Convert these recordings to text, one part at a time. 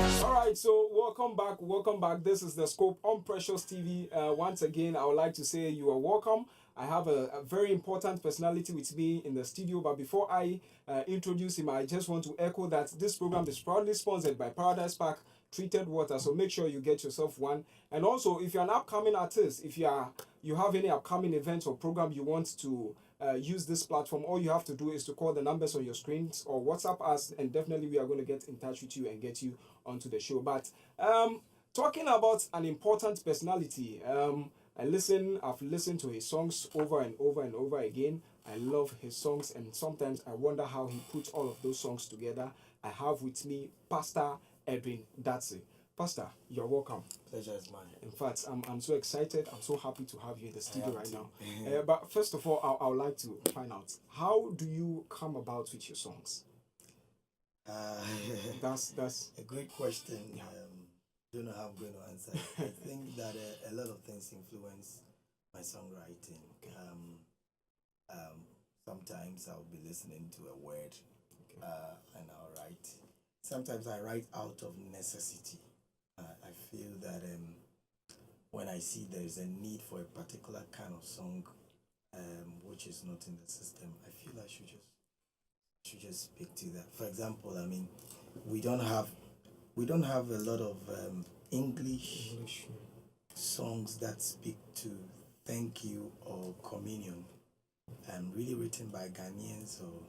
All right, so welcome back. Welcome back. This is the Scope on Precious TV. Once again, I would like to say you are welcome. I have a very important personality with me in the studio, but before I introduce him, I just want to echo that this program is proudly sponsored by Paradise Park Treated Water. So make sure you get yourself one. And also, if you're an upcoming artist, if you have any upcoming events or program you want to use this platform, all you have to do is to call the numbers on your screens or WhatsApp us, and definitely we are going to get in touch with you and get you onto the show. But talking about an important personality, I've listened to his songs over and over and over again. I love his songs, and sometimes I wonder how he puts all of those songs together. I have with me Pastor Edwin Dadson. Pastor, you're welcome. Pleasure is mine. In fact, I'm so excited. I'm so happy to have you in the studio right now. But first of all, I would like to find out, how do you come about with your songs? That's a great question. Yeah. Don't know how I'm going to answer. I think that a lot of things influence my songwriting. Okay. Sometimes I'll be listening to a word, and I'll write. Sometimes I write out of necessity. I feel that when I see there is a need for a particular kind of song, which is not in the system, I feel I should just speak to that. For example, I mean, we don't have a lot of English songs that speak to thank you or communion, really written by Ghanaians or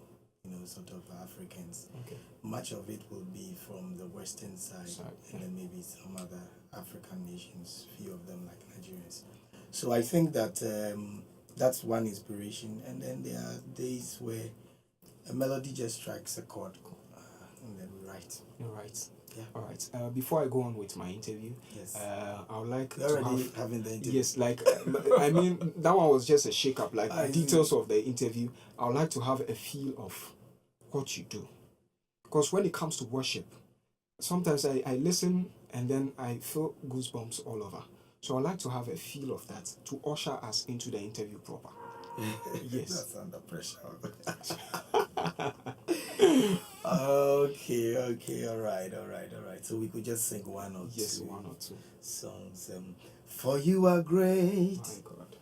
sort of Africans. okay. Much of it will be from the western side, Yeah. and then maybe some other African nations, few of them like Nigerians. So I think that that's one inspiration, and then there are days where a melody just strikes a chord, and then we write. You're right. Yeah. All right. Before I go on with my interview, Yes. I would like You're to already have. having the interview. Yes, like I mean, that one was just a shake up. Like I the see. details of the interview, I would like to have a feel of what you do, because when it comes to worship, sometimes I listen and then I feel goosebumps all over. So I'd like to have a feel of that to usher us into the interview proper. Yes. That's under pressure. Okay, all right. So we could just sing one or Yes, two one or two. songs. For you are great, My God.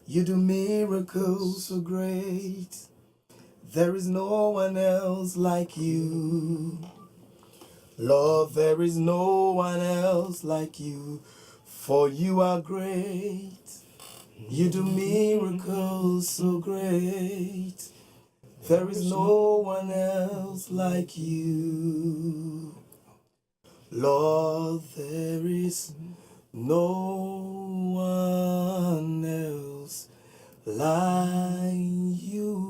you do miracles so great. There is no one else like you. Lord, there is no one else like you. For you are great, you do miracles so great. There is no one else like you. Lord, there is no one else like you.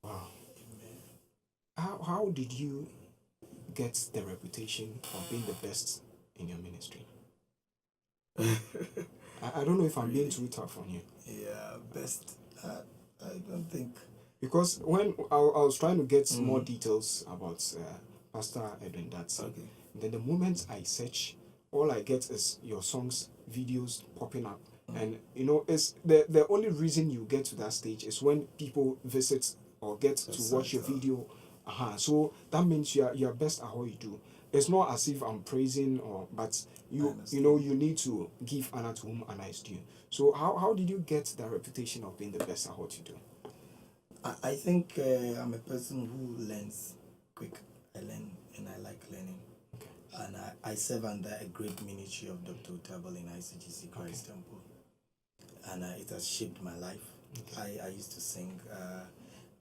Wow. How did you get the reputation of being the best in your ministry? I don't know if I'm being too tough on you. Yeah, best. I don't think. Because when I was trying to get more details about Pastor Edwin Dadson, Okay. then the moment I search, all I get is your songs, videos popping up. And it's the only reason you get to that stage is when people visit or get to watch your video. So that means you're best at what you do. It's not as if I'm praising but you need to give honor to whom honor is due. So how did you get that reputation of being the best at what you do? I think I'm a person who learns quick. I learn and I like learning. Okay. And I serve under a great ministry of Dr. Utabel in ICGC Christ Temple. And it has shaped my life. Okay. I used to sing.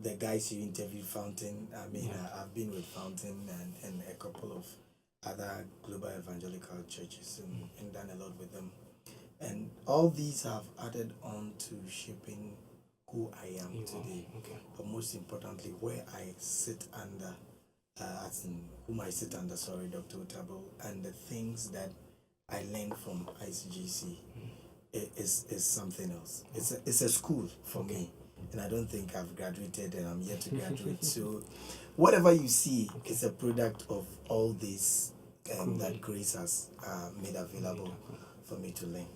The guys you interviewed, Fountain, I've been with Fountain and a couple of other global evangelical churches and done a lot with them. And all these have added on to shaping who I am today. Okay. But most importantly, where I sit under, whom I sit under, Dr. Utabel, and the things that I learned from ICGC is something else. It's a school for me. And I don't think I've graduated and I'm yet to graduate. So whatever you see is a product of all this that grace has made available for me to learn.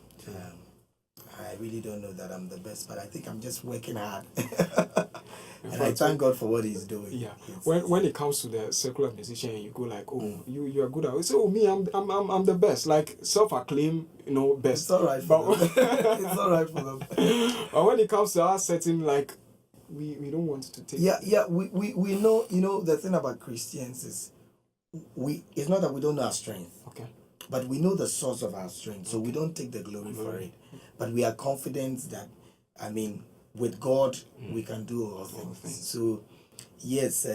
I really don't know that I'm the best, but I think I'm just working hard. In And I fact, thank God for what He's doing. yeah. It's- When it comes to the secular musician, you go like, oh, you are good at it. So oh, me, I'm the best. Like self-acclaim, best. It's all right for But them. It's all right for them. but when it comes to our setting, like we don't want to take. Yeah. We know. The thing about Christians is it's not that we don't know our strength, Okay. but we know the source of our strength, so we don't take the glory for it. But we are confident that, with God, we can do all things. So, yes,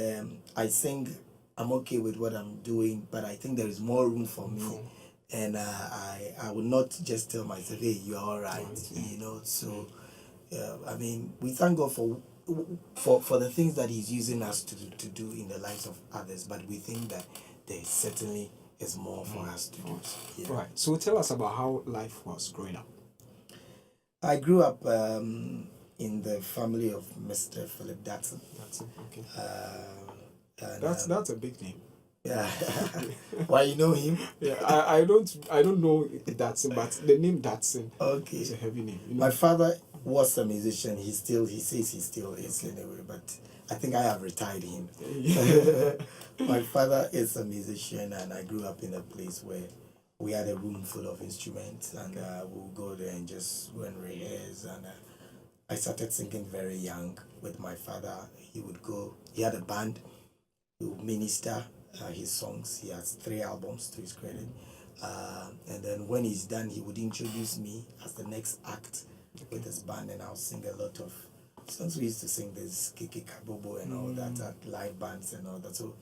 I think I'm okay with what I'm doing, but I think there is more room for me. And I will not just tell myself, hey, you're all right, So, we thank God for the things that He's using us to do in the lives of others, but we think that there certainly is more for us to do. Yeah. Right. So tell us about how life was growing up. I grew up in the family of Mr. Philip Dadson. That's it. Okay. And, That's a big name. yeah. Why, you know him? Yeah. I don't know Dadson, but the name Dadson Okay. is a heavy name. My father was a musician. He says he still is anyway, but I think I have retired him. My father is a musician, and I grew up in a place where we had a room full of instruments, and we'll go there and just go and rehearse. And I started singing very young with my father. He had a band, he would minister his songs. He has 3 albums to his credit. And then when he's done, he would introduce me as the next act with his band, and I'll sing a lot of songs. We used to sing this Kiki Kabobo and all that at live bands and all that. So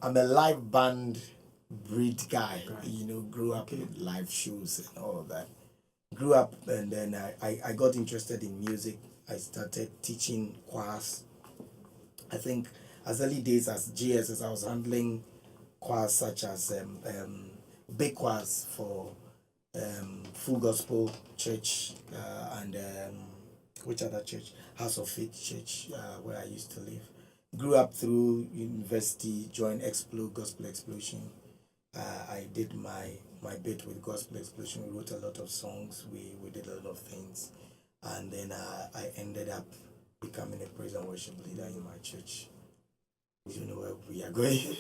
I'm a live band breed guy, grew up in live shows and all that. Grew up, and then I got interested in music. I started teaching choirs. I think as early days as GSS, I was handling choirs such as big choirs for Full Gospel Church and which other church? House of Faith Church, where I used to live. Grew up through university, joined Gospel Explosion. I did my bit with Gospel Explosion. We wrote a lot of songs. We did a lot of things. And then I ended up becoming a praise and worship leader in my church. You know where we are going.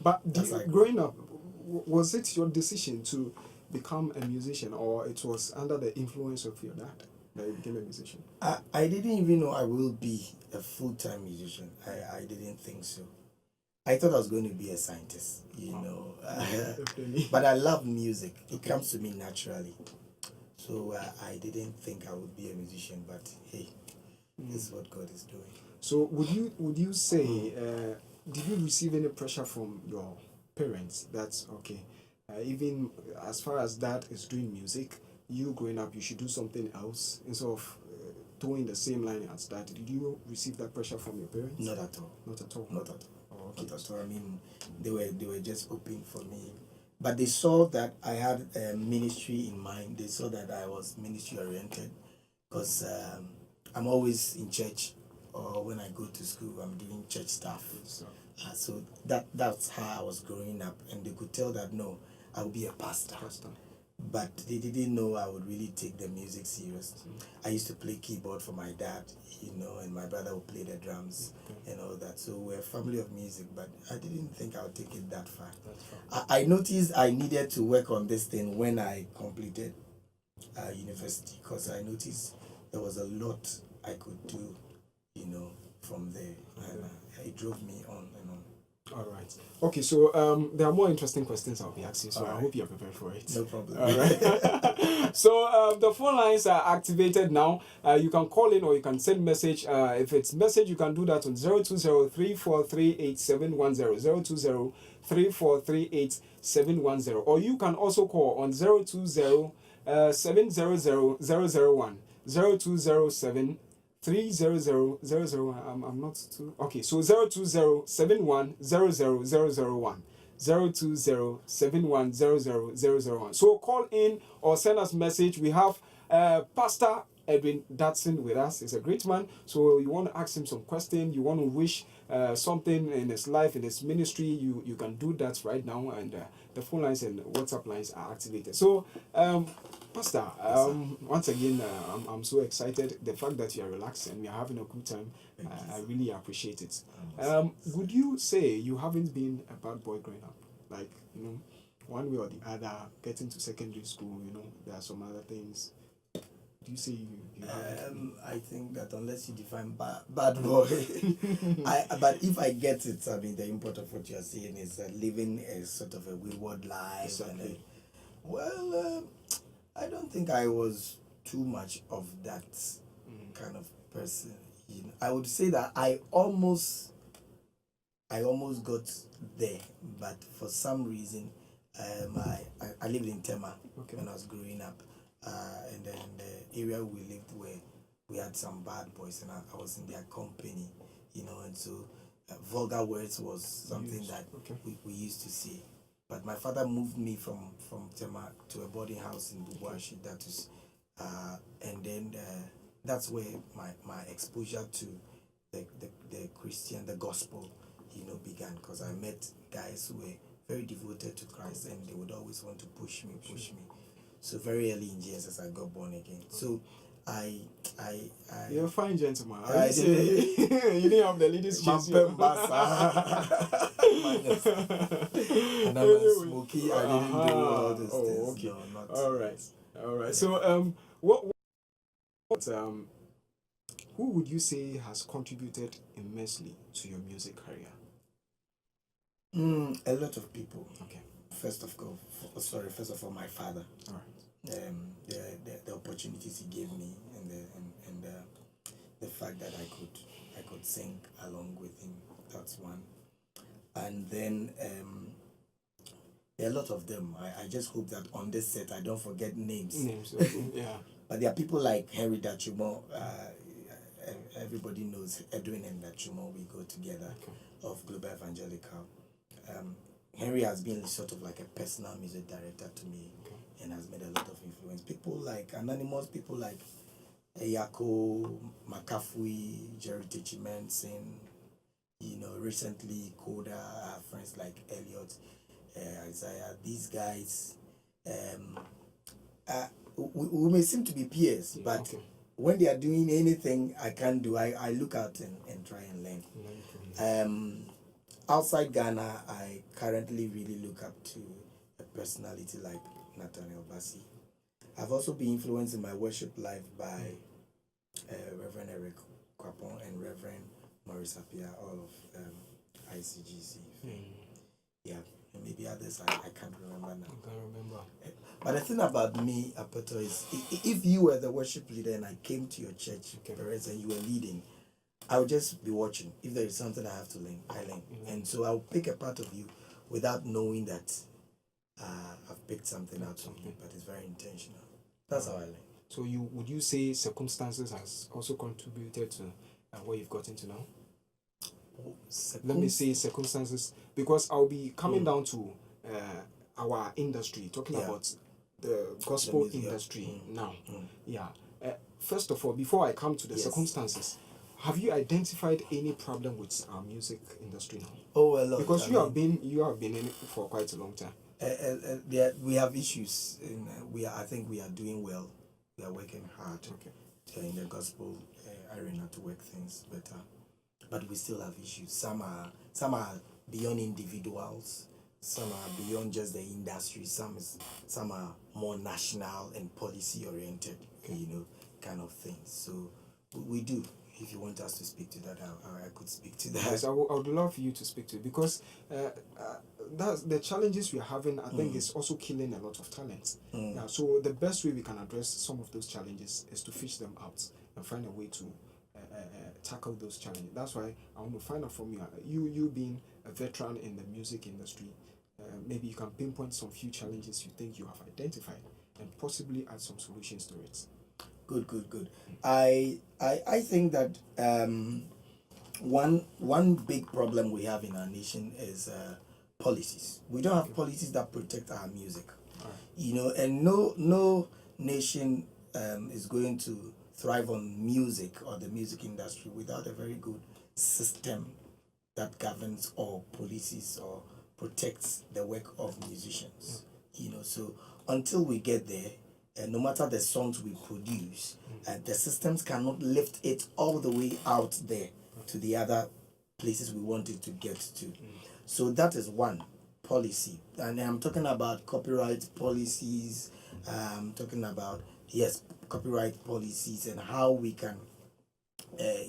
But growing up, was it your decision to become a musician, or it was under the influence of your dad that you became a musician? I didn't even know I will be a full-time musician. I didn't think so. I thought I was going to be a scientist, but I love music. It comes to me naturally. So I didn't think I would be a musician, but hey, this is what God is doing. So would you say, did you receive any pressure from your parents that's okay, even as far as dad is doing music, you growing up, you should do something else instead of towing the same line as dad? Did you receive that pressure from your parents? Not at all. Not at all? Not at all. Oh, okay. Not at all. They were just open for me. But they saw that I had a ministry in mind. They saw that I was ministry oriented, because I'm always in church, or when I go to school, I'm doing church stuff. So that's how I was growing up, and they could tell that no, I would be a pastor. But they didn't know I would really take the music serious. I used to play keyboard for my dad, and my brother would play the drums and all that. So we're a family of music, but I didn't think I would take it that far. I noticed I needed to work on this thing when I completed university, because I noticed there was a lot I could do, from there. And it drove me on and on. All right. Okay, so there are more interesting questions I'll be asking, so All I right. hope you're prepared for it. No problem. All right. So the phone lines are activated now. You can call in or you can send message. If it's message, you can do that on 020-3438-710, 020-3438-710. Or you can also call on 020-700-001, 020-7 300-001. I'm not too okay. So 020-71-00001, 020-71-00001. So call in or send us message. We have Pastor Edwin Dadson with us. He's a great man. So you want to ask him some question. You want to wish something in his life, in his ministry, you can do that right now, and the phone lines and WhatsApp lines are activated. So, Pastor, once again, I'm so excited. The fact that you are relaxed and we are having a good time, I really appreciate it. Would you say you haven't been a bad boy growing up? Like, one way or the other, getting to secondary school, there are some other things. Do you say you haven't? I think that unless you define bad boy, but if I get it, I mean, the import of what you're saying is living a sort of a wayward life. Exactly. I don't think I was too much of that kind of person. I would say that I almost got there, but for some reason, I lived in Tema when I was growing up, and then the area we lived where we had some bad boys, and I was in their company, and so vulgar words was something that we used to say. But my father moved me from Tema to a boarding house in Bubuashi. That is, and then that's where my exposure to the Christian, the gospel, began, because I met guys who were very devoted to Christ, and they would always want to push me. So very early in Jesus, I got born again. So you're a fine gentleman. I say you didn't have the ladies chase you. And I was smoky. I didn't do all those things. Okay. No, not all right. Yeah. So what who would you say has contributed immensely to your music career? A lot of people. Okay. First of all, my father. All right. The opportunities he gave me, and the fact that I could sing along with him. That's one. And then there are a lot of them. I just hope that on this set I don't forget names. Okay. Yeah. But there are people like Henry Dachumo. Everybody knows Edwin and Dachumo. We go together, of Global Evangelical. Henry has been sort of like a personal music director to me, and has made a lot of influence. People like Anonymous, people like Yako, Makafui, Jerry Techimensin, recently Koda, friends like Elliot, Isaiah. These guys, we may seem to be peers, but when they are doing anything I can do, I look out and try and learn. Outside Ghana, I currently really look up to a personality like Nathaniel Bassi. I've also been influenced in my worship life by Reverend Eric Kwapon and Reverend Maurice Apia, all of ICGC. Yeah, and maybe others I can't remember now. I can't remember. But the thing about me, Apoto, is if you were the worship leader and I came to your church, and you were leading, I would just be watching. If there is something I have to learn, I learn. And so I'll pick a part of you without knowing that I've picked something out of you, but it's very intentional. That's how I learn. So would you say circumstances has also contributed to where you've gotten to now? Let me say circumstances, because I'll be coming down to our industry, talking about the gospel industry now. Yeah. First of all, before I come to the circumstances, have you identified any problem with our music industry now? Oh, a lot. Because you have been in it for quite a long time. We have issues. I think we are doing well. We are working hard in the gospel arena to work things better. But we still have issues. Some are beyond individuals. Some are beyond just the industry. Some are more national and policy oriented, kind of things. So we do. If you want us to speak to that, I could speak to that. Yes, I would love you to speak to it, because that's the challenges we are having. I think is also killing a lot of talent. Yeah, so the best way we can address some of those challenges is to fish them out and find a way to tackle those challenges. That's why I want to find out from you. You being a veteran in the music industry, maybe you can pinpoint some few challenges you think you have identified and possibly add some solutions to it. Good. I think that one big problem we have in our nation is policies. We don't have policies that protect our music. Right. And no nation is going to thrive on music or the music industry without a very good system that governs or policies or protects the work of musicians. You know, so until we get there, no matter the songs we produce, the systems cannot lift it all the way out there to the other places we want it to get to. So that is one policy, and I'm talking about copyright policies. I'm talking about, yes, copyright policies and how we can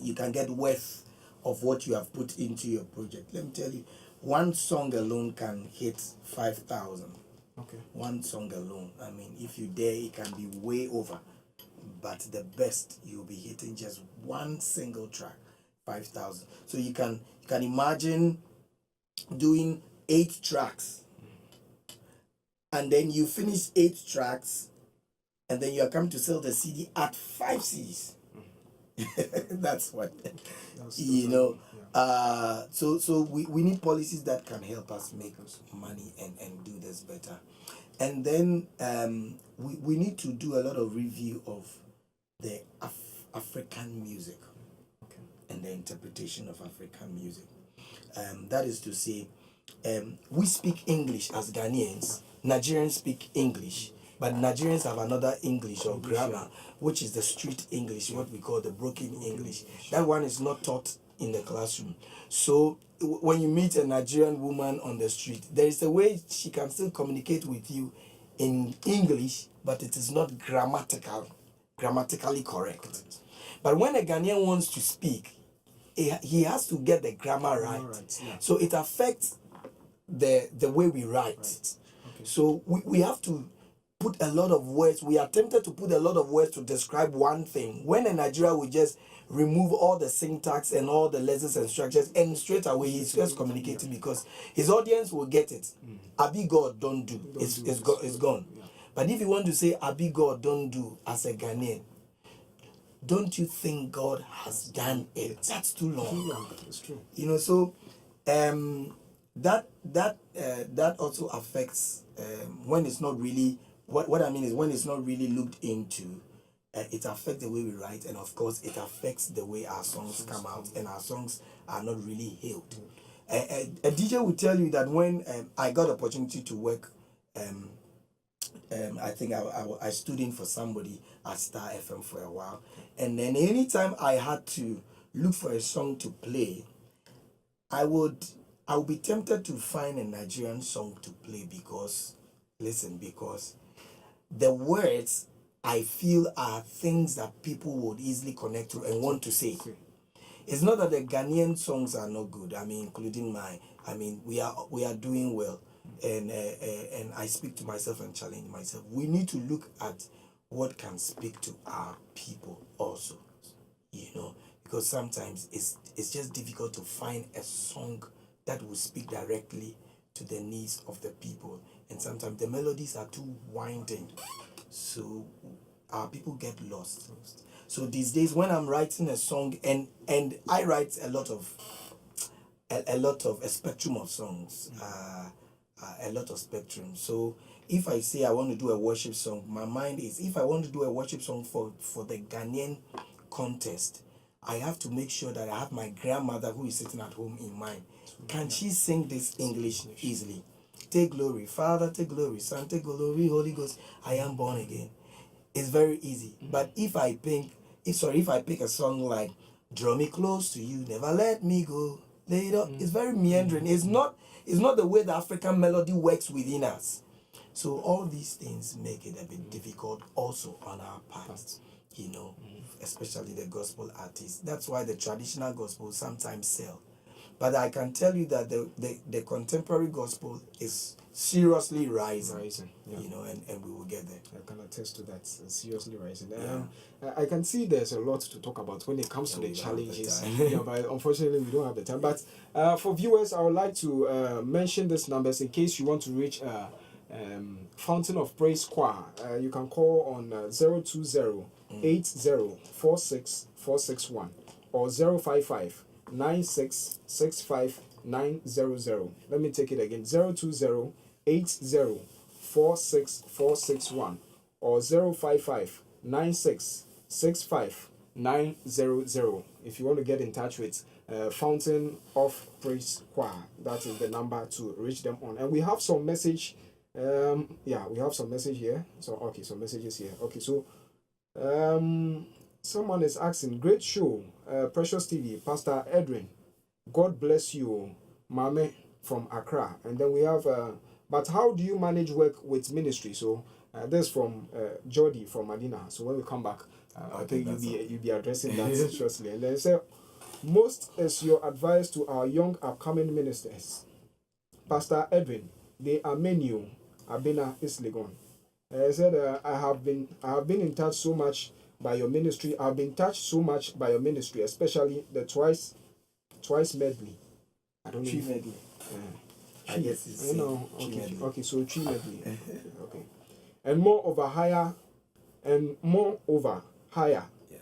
you can get worth of what you have put into your project. Let me tell you, one song alone can hit 5,000. Okay. One song alone. I mean, if you dare, it can be way over. But the best, you'll be hitting just one single track, 5,000. So you can imagine doing 8 tracks, and then you finish 8 tracks, and then you are coming to sell the CD at 5 CDs. That's what you know. So we need policies that can help us make money and do this better. And then we need to do a lot of review of the African music, and the interpretation of African music. That is to say, we speak English as Ghanaians. Nigerians speak English, but Nigerians have another English or grammar, which is the street English, what we call the broken English. That one is not taught in the classroom. So when you meet a Nigerian woman on the street, there is a way she can still communicate with you in English, but it is not grammatically correct. But when a Ghanaian wants to speak, he has to get the grammar right. So it affects the way we write. So we have to put a lot of words. We are tempted to put a lot of words to describe one thing. When in Nigeria we just remove all the syntax and all the lessons and structures, and straight away he's just communicating because his audience will get it. Abi God don't do. It's gone. But if you want to say Abi God don't do as a Ghanaian, don't you think God has done it? That's too long. It's true. You know, so that also affects when it's not really what I mean is when it's not really looked into. It affects the way we write, and of course it affects the way our songs come out, and our songs are not really hailed. A DJ will tell you that when I got the opportunity to work, I think I stood in for somebody at Star FM for a while, and then anytime I had to look for a song to play, I would be tempted to find a Nigerian song to play because the words I feel are things that people would easily connect to and want to say. It's not that the Ghanaian songs are not good. I mean, including we are doing well, and I speak to myself and challenge myself. We need to look at what can speak to our people also, you know, because sometimes it's just difficult to find a song that will speak directly to the needs of the people, and sometimes the melodies are too winding. So our people get lost. So these days when I'm writing a song, and I write a lot of a spectrum of songs, a lot of spectrum. So if I say I want to do a worship song, my mind is, if I want to do a worship song for the Ghanaian contest, I have to make sure that I have my grandmother who is sitting at home in mind. Can she sing this English easily? Take glory, Father, take glory, Son, take glory, Holy Ghost, I am born again. It's very easy. But if I pick a song like Draw Me Close to You, Never Let Me Go, it's very meandering. It's not the way the African melody works within us. So all these things make it a bit difficult also on our part, you know, especially the gospel artists. That's why the traditional gospel sometimes sell. But I can tell you that the contemporary gospel is seriously rising, you know, and we will get there. I can attest to that. It's seriously rising. I can see there's a lot to talk about when it comes to the challenges. But unfortunately, we don't have the time. But for viewers, I would like to mention these numbers in case you want to reach Fountain of Praise Choir. You can call on 020 8046 461 or 055 9665 900. Let me take it again. 020 8046 461 or 055 9665 900. If you want to get in touch with Fountain of Praise Choir. That is the number to reach them on. And we have some message. Yeah, we have some message here. So okay, some messages here. Okay, so someone is asking, great show, Precious TV, Pastor Edwin. God bless you, Mame from Accra. And then we have, but how do you manage work with ministry? So this from Jody from Medina. So when we come back, I think you'll be addressing that shortly. And then say, most is your advice to our young upcoming ministers. Pastor Edwin, they are menu, Abena Islegon. I said, I have been in touch so much by your ministry. I've been touched so much by your ministry, especially the twice medley. I don't know. Tree medley. I guess it's okay, so tree medley. Okay. And more over higher. Yeah.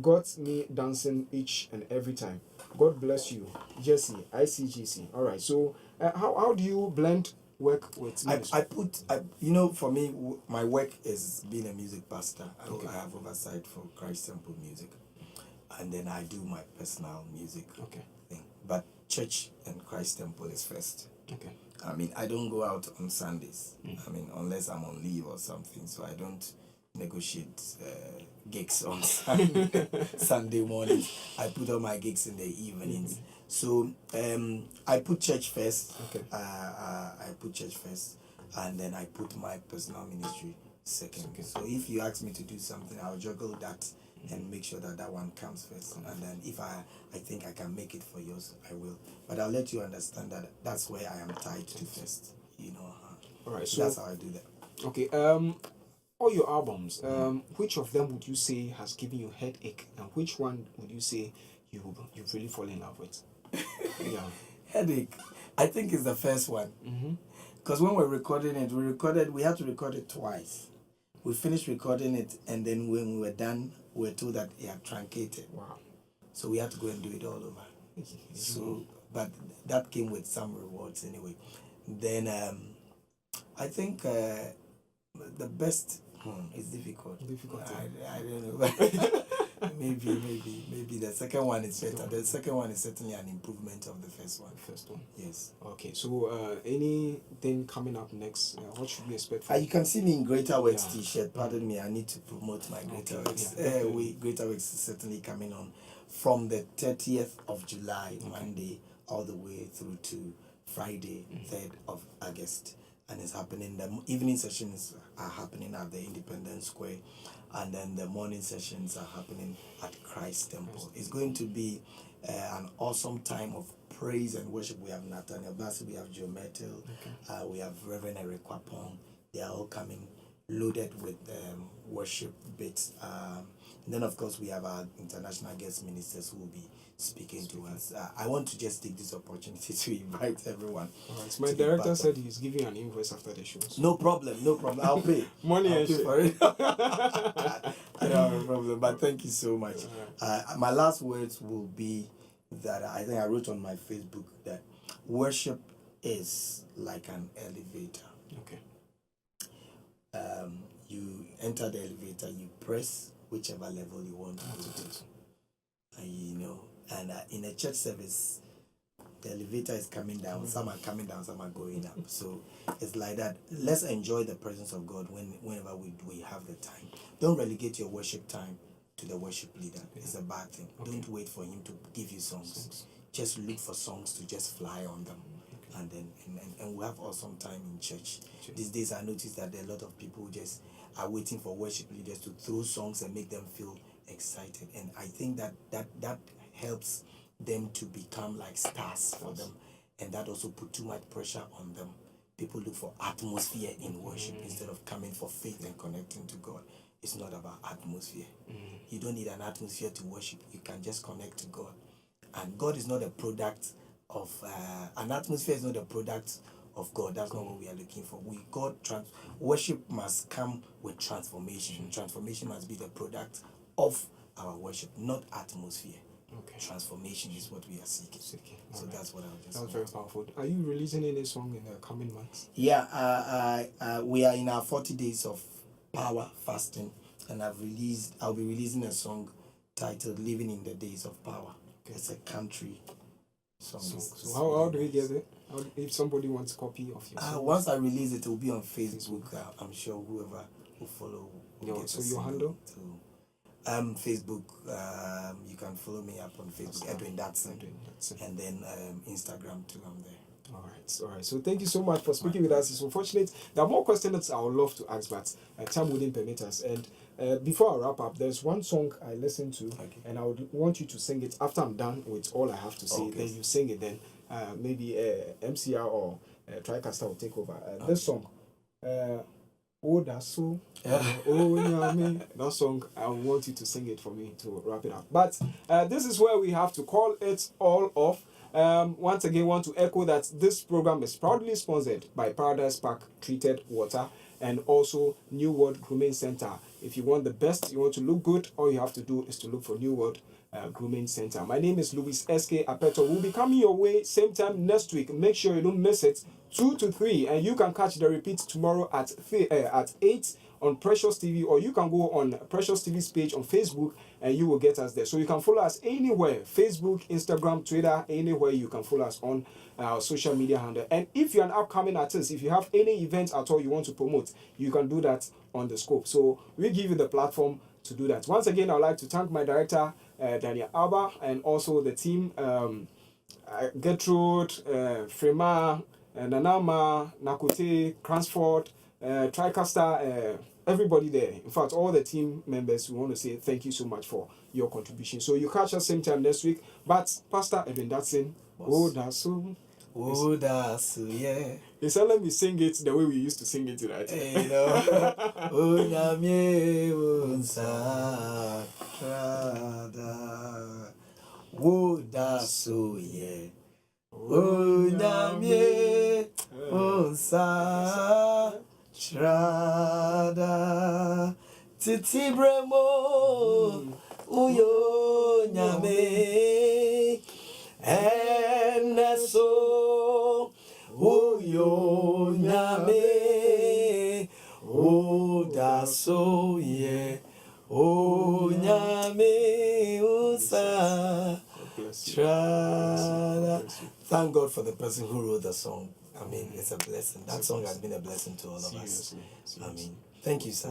Got me dancing each and every time. God bless you, Jesse, ICGC. All right. So how do you blend work with ministry? For me, my work is being a music pastor. I have oversight for Christ Temple Music, and then I do my personal music thing. But church and Christ Temple is first. Okay. I mean, I don't go out on Sundays. I mean, unless I'm on leave or something. So I don't negotiate gigs on Sunday mornings. I put all my gigs in the evenings. So I put church first. Okay. I put church first, and then I put my personal ministry second. Okay. So if you ask me to do something, I'll juggle that and make sure that one comes first. And then if I think I can make it for yours, I will. But I'll let you understand that that's where I am tied to first. All right. So that's how I do that. Okay. All your albums, which of them would you say has given you headache, and which one would you say you've really fallen in love with? Yeah. Headache. I think it's the first one. Because when we're recording it, we had to record it twice. We finished recording it, and then when we were done, we were told that it had truncated. Wow. So we had to go and do it all over. So, but that came with some rewards anyway. Then I think the best is difficult. I don't know. maybe the second one is better. The second one is certainly an improvement of the first one. Yes. Okay. So anything coming up next? What should we expect from you can see me in Greater Works t-shirt. Pardon me, I need to promote my Greater Works. Greater Works is certainly coming on from the 30th of July, Monday, all the way through to Friday, 3rd of August. And it's happening, the evening sessions are happening at the Independence Square, and then the morning sessions are happening at Christ Temple. It's going to be an awesome time of praise and worship. We have Nathaniel Bassey, we have Joe Mettle, we have Reverend Eric Kwapong. They are all coming loaded with worship bits. And then, of course, we have our international guest ministers who will be speaking to us. I want to just take this opportunity to invite everyone. All right. My director said he's giving an invoice after the show. No problem. I'll pay. Money I'll pay for it. I don't have a problem, but thank you so much. My last words will be that I think I wrote on my Facebook that worship is like an elevator. Okay. You enter the elevator, you press whichever level you want to go to. And in a church service, the elevator is coming down. Some are coming down, some are going up. So it's like that. Let's enjoy the presence of God whenever we have the time. Don't relegate your worship time to the worship leader. It's a bad thing. Don't wait for him to give you songs. Just look for songs to just fly on them. And then and we have awesome time in church. These days I notice that there are a lot of people who just are waiting for worship leaders to throw songs and make them feel excited. And I think that helps them to become like stars for them. And that also put too much pressure on them. People look for atmosphere in worship instead of coming for faith and connecting to God. It's not about atmosphere. You don't need an atmosphere to worship. You can just connect to God. And God is not a product of an atmosphere is not a product of God. That's not what we are looking for. Worship must come with transformation. Transformation must be the product of our worship, not atmosphere. Transformation is what we are seeking. So that's what I would just say. That's very powerful. Are you releasing any song in the coming months? Yeah, we are in our 40 days of power fasting, and I'll be releasing a song titled Living in the Days of Power. It's a country song. So how do we get it? If somebody wants a copy of your song? Once I release it will be on Facebook. I'm sure whoever will follow will get so your handle? Facebook, you can follow me up on Facebook, Edwin Dadson. And then Instagram too, I'm there. All right. So thank you so much for speaking with us. It's unfortunate. There are more questions I would love to ask, but time wouldn't permit us. And before I wrap up, there's one song I listened to, and I would want you to sing it after I'm done with all I have to say. Then you sing it. Then maybe MCR or TriCaster will take over. This song, Oh That's So, that song, I want you to sing it for me to wrap it up. But this is where we have to call it all off. Once again, want to echo that this program is proudly sponsored by Paradise Park Treated Water and also New World Grooming Center. If you want the best, you want to look good, all you have to do is to look for New World Grooming Center. My name is Louis S.K. Apeto. We'll be coming your way same time next week. Make sure you don't miss it. 2 to 3, and you can catch the repeat tomorrow at 8 on Precious TV, or you can go on Precious TV's page on Facebook and you will get us there. So you can follow us anywhere, Facebook, Instagram, Twitter, anywhere you can follow us on our social media handle. And if you're an upcoming artist, if you have any events at all you want to promote, you can do that on the scope. So we give you the platform to do that. Once again, I'd like to thank my director, Daniel Alba, and also the team, Gertrude, Frema, Nanama, Nakote, Cransford, TriCaster, everybody there. In fact, all the team members, we want to say thank you so much for your contribution. So you catch us same time next week. But Pastor Edwin Dadson, oh that's so. Oh that's so, yeah. He said let me sing it the way we used to sing it, right? Hey, no. Oh nyame unsa trada. Oh that's so, yeah. Oh nyame unsa trada titi bremo uyo nyame eneso uyo nyame odaso ye o nyame unsa trada. Thank God for the person who wrote the song. I mean, it's a blessing. That song has been a blessing to all of us. I mean, thank you, sir.